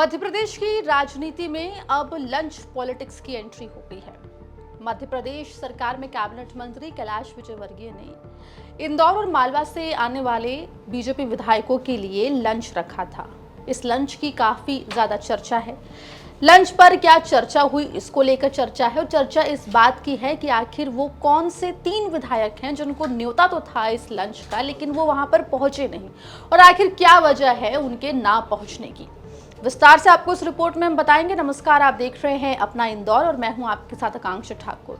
मध्य प्रदेश की राजनीति में अब लंच पॉलिटिक्स की एंट्री हो गई है। मध्य प्रदेश सरकार में कैबिनेट मंत्री कैलाश विजयवर्गीय ने इंदौर और मालवा से आने वाले बीजेपी विधायकों के लिए लंच रखा था। इस लंच की काफी ज्यादा चर्चा है। लंच पर क्या चर्चा हुई, इसको लेकर चर्चा है और चर्चा इस बात की है कि आखिर वो कौन से 3 विधायक हैं जिनको न्योता तो था इस लंच का, लेकिन वो वहां पर पहुंचे नहीं और आखिर क्या वजह है उनके ना पहुंचने की। विस्तार से आपको इस रिपोर्ट में हम बताएंगे। नमस्कार, आप देख रहे हैं अपना इंदौर और मैं हूं आपके साथ आकांक्षा ठाकुर।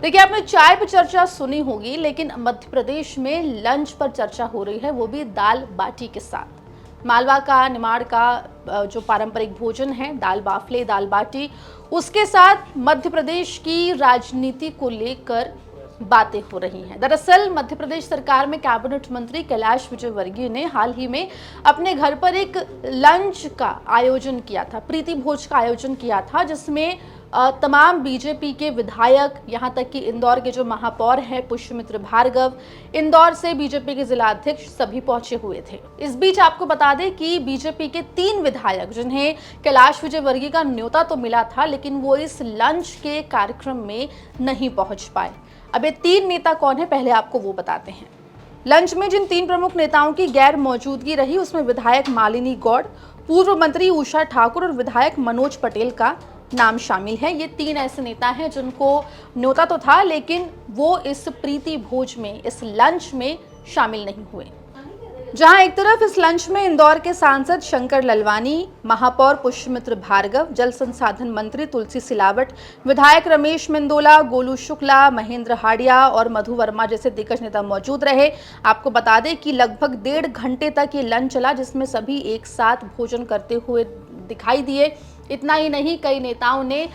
देखिए, आपने चाय पर चर्चा सुनी होगी, लेकिन मध्य प्रदेश में लंच पर चर्चा हो रही है, वो भी दाल बाटी के साथ। मालवा का, निमाड़ का जो पारंपरिक भोजन है, दाल बाफले, दाल बाटी, उसके साथ मध्य प्रदेश की राजनीति को लेकर बातें हो रही हैं। दरअसल मध्य प्रदेश सरकार में कैबिनेट मंत्री कैलाश विजयवर्गीय ने हाल ही में अपने घर पर एक लंच का आयोजन किया था, प्रीति भोज का आयोजन किया था, जिसमें तमाम बीजेपी के विधायक, यहां तक कि इंदौर के जो महापौर हैं पुष्यमित्र भार्गव, इंदौर से बीजेपी के जिला अध्यक्ष, सभी पहुंचे हुए थे। इस बीच आपको बता दें कि बीजेपी के 3 विधायक जिन्हें कैलाश विजयवर्गीय का न्योता तो मिला था, लेकिन वो इस लंच के कार्यक्रम में नहीं पहुंच पाए। अब ये 3 नेता कौन है, पहले आपको वो बताते हैं। लंच में जिन 3 प्रमुख नेताओं की गैर मौजूदगी रही, उसमें विधायक मालिनी गौड़, पूर्व मंत्री उषा ठाकुर और विधायक मनोज पटेल का नाम शामिल है। ये 3 ऐसे नेता हैं जिनको न्योता तो था, लेकिन वो इस प्रीति भोज में, इस लंच में शामिल नहीं हुए। जहां एक तरफ इस लंच में इंदौर के सांसद शंकर ललवानी, महापौर पुष्यमित्र भार्गव, जल संसाधन मंत्री तुलसी सिलावट, विधायक रमेश मेंदोला, गोलू शुक्ला, महेंद्र हाडिया और मधु वर्मा जैसे दिग्गज नेता मौजूद रहे। आपको बता दें कि लगभग 1.5 घंटे तक ये लंच चला, जिसमें सभी एक साथ भोजन करते हुए दिखाई दिए। इतना ही नहीं, कई नेताओं ने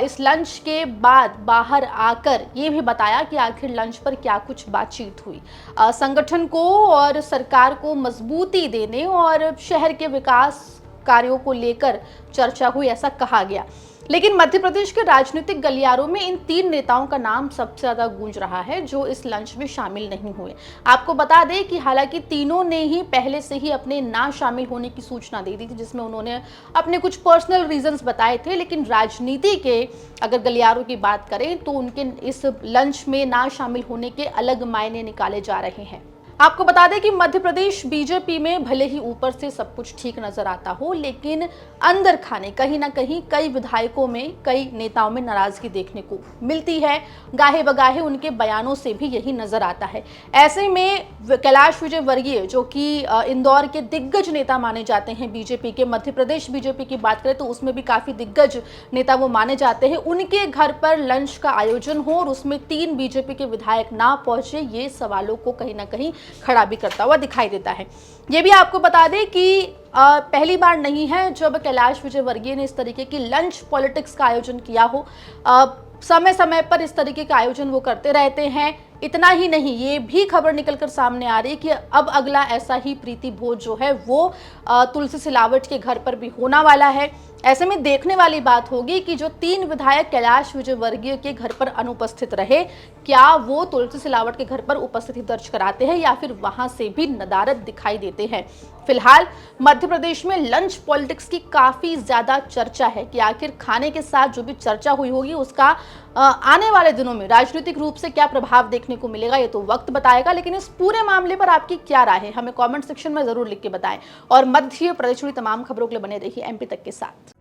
इस लंच के बाद बाहर आकर ये भी बताया कि आखिर लंच पर क्या कुछ बातचीत हुई। संगठन को और सरकार को मजबूती देने और शहर के विकास कार्यों को लेकर चर्चा हुई, ऐसा कहा गया। लेकिन मध्य प्रदेश के राजनीतिक गलियारों में इन 3 नेताओं का नाम सबसे ज्यादा गूंज रहा है जो इस लंच में शामिल नहीं हुए। आपको बता दें कि हालांकि तीनों ने ही पहले से ही अपने ना शामिल होने की सूचना दे दी थी, जिसमें उन्होंने अपने कुछ पर्सनल रीजंस बताए थे, लेकिन राजनीति के अगर गलियारों की बात करें तो उनके इस लंच में ना शामिल होने के अलग मायने निकाले जा रहे हैं। आपको बता दें कि मध्य प्रदेश बीजेपी में भले ही ऊपर से सब कुछ ठीक नजर आता हो, लेकिन अंदर खाने कहीं ना कहीं कई विधायकों में, कई नेताओं में नाराजगी देखने को मिलती है। गाहे बगाहे उनके बयानों से भी यही नजर आता है। ऐसे में कैलाश विजयवर्गीय, जो कि इंदौर के दिग्गज नेता माने जाते हैं बीजेपी के, मध्य प्रदेश बीजेपी की बात करें तो उसमें भी काफी दिग्गज नेता वो माने जाते हैं, उनके घर पर लंच का आयोजन हो और उसमें 3 बीजेपी के विधायक ना पहुंचे, ये सवालों को कहीं ना कहीं खड़ा भी करता हुआ दिखाई देता है। ये भी आपको बता दें कि पहली बार नहीं है जब कैलाश विजयवर्गीय ने इस तरीके की लंच पॉलिटिक्स का आयोजन किया हो। समय समय पर इस तरीके का आयोजन वो करते रहते हैं। इतना ही नहीं, ये भी खबर निकलकर सामने आ रही है कि अब अगला ऐसा ही प्रीति भोज जो है वो तुलसी सिलावट के घर पर भी होना वाला है। ऐसे में देखने वाली बात होगी कि जो 3 विधायक कैलाश विजयवर्गीय के घर पर अनुपस्थित रहे, क्या वो तुलसी सिलावट के घर पर उपस्थिति दर्ज कराते हैं या फिर वहां से भी नदारद दिखाई देते हैं। फिलहाल मध्य प्रदेश में लंच पॉलिटिक्स की काफी ज्यादा चर्चा है कि आखिर खाने के साथ जो भी चर्चा हुई होगी उसका आने वाले दिनों में राजनीतिक रूप से क्या प्रभाव देखने को मिलेगा, ये तो वक्त बताएगा। लेकिन इस पूरे मामले पर आपकी क्या राय है, हमें कमेंट सेक्शन में जरूर लिख के बताएं और मध्य प्रदेश जुड़ी तमाम खबरों के लिए बने रहिए एमपी तक के साथ।